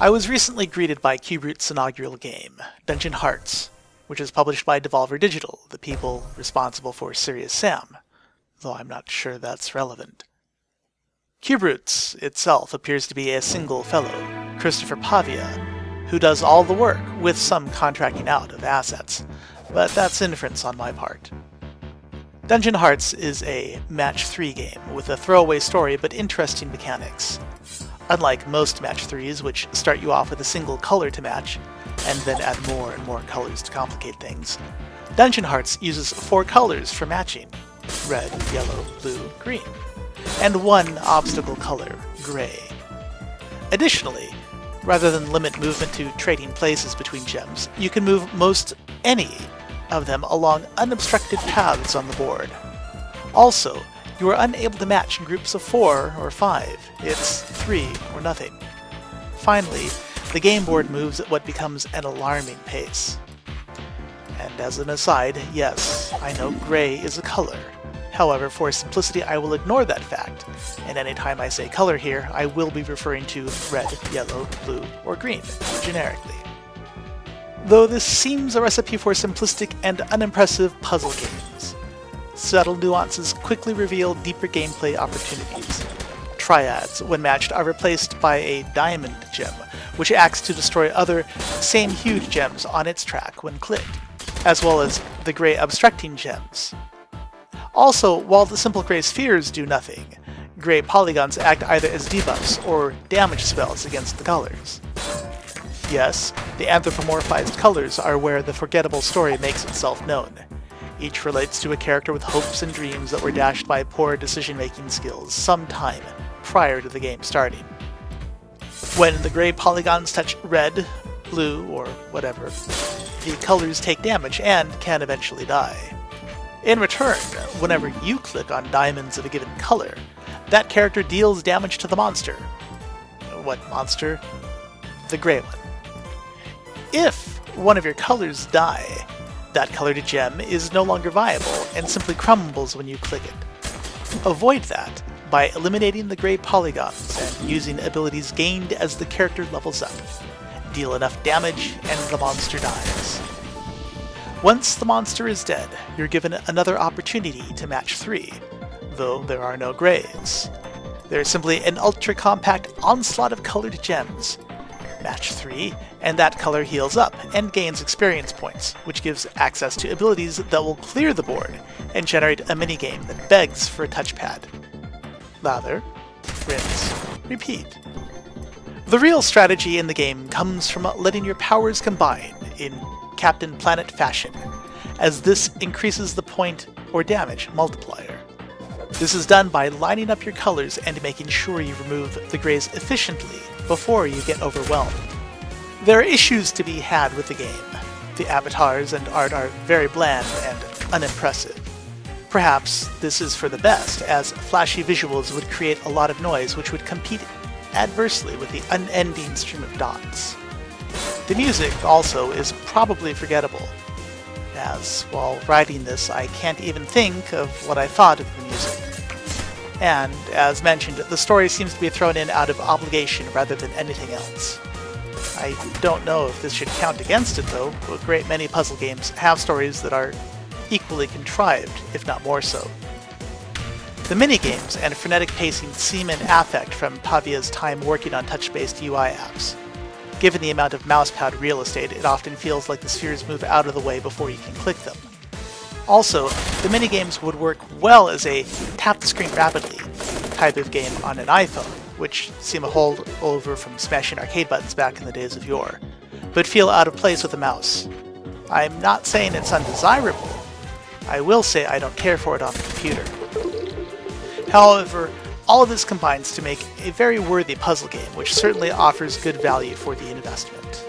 I was recently greeted by Abrupt inaugural game, Dungeon Hearts, which is published by Devolver Digital, the people responsible for Serious Sam, though I'm not sure that's relevant. Abrupt itself appears to be a single fellow, Christopher Pavia, who does all the work, with some contracting out of assets, but that's inference on my part. Dungeon Hearts is a match 3 game with a throwaway story but interesting mechanics. Unlike most match 3s, which start you off with a single color to match, and then add more and more colors to complicate things, Dungeon Hearts uses 4 colors for matching: red, yellow, blue, green, and 1 obstacle color, gray. Additionally, rather than limit movement to trading places between gems, you can move most any of them along unobstructed paths on the board. Also, you are unable to match in groups of 4 or 5. It's 3 or nothing. Finally, the game board moves at what becomes an alarming pace. And as an aside, yes, I know gray is a color. However, for simplicity I will ignore that fact, and anytime I say color here, I will be referring to red, yellow, blue, or green, generically. Though this seems a recipe for simplistic and unimpressive puzzle games, subtle nuances quickly reveal deeper gameplay opportunities. Triads, when matched, are replaced by a diamond gem, which acts to destroy other same hued gems on its track when clicked, as well as the gray obstructing gems. Also, while the simple gray spheres do nothing, gray polygons act either as debuffs or damage spells against the colors. Yes, the anthropomorphized colors are where the forgettable story makes itself known. Each relates to a character with hopes and dreams that were dashed by poor decision-making skills some time prior to the game starting. When the gray polygons touch red, blue, or whatever, the colors take damage and can eventually die. In return, whenever you click on diamonds of a given color, that character deals damage to the monster. What monster? The gray one. If one of your colors die, that colored gem is no longer viable and simply crumbles when you click it. Avoid that by eliminating the gray polygons and using abilities gained as the character levels up. Deal enough damage and the monster dies. Once the monster is dead, you're given another opportunity to match 3, though there are no grays. There's simply an ultra-compact onslaught of colored gems. Match 3, and that color heals up and gains experience points, which gives access to abilities that will clear the board and generate a minigame that begs for a touchpad. Lather, rinse, repeat. The real strategy in the game comes from letting your powers combine in Captain Planet fashion, as this increases the point or damage multiplier. This is done by lining up your colors and making sure you remove the grays efficiently before you get overwhelmed. There are issues to be had with the game. The avatars and art are very bland and unimpressive. Perhaps this is for the best, as flashy visuals would create a lot of noise which would compete adversely with the unending stream of dots. The music, also, is probably forgettable, as while writing this I can't even think of what I thought of the music. And, as mentioned, the story seems to be thrown in out of obligation rather than anything else. I don't know if this should count against it though, a great many puzzle games have stories that are equally contrived, if not more so. The minigames and frenetic pacing seem an affect from Pavia's time working on touch-based UI apps. Given the amount of mousepad real estate, it often feels like the spheres move out of the way before you can click them. Also, the minigames would work well as a tap the screen rapidly type of game on an iPhone, which seem a holdover from smashing arcade buttons back in the days of yore, but feel out of place with a mouse. I'm not saying it's undesirable. I will say I don't care for it on the computer. However, all of this combines to make a very worthy puzzle game, which certainly offers good value for the investment.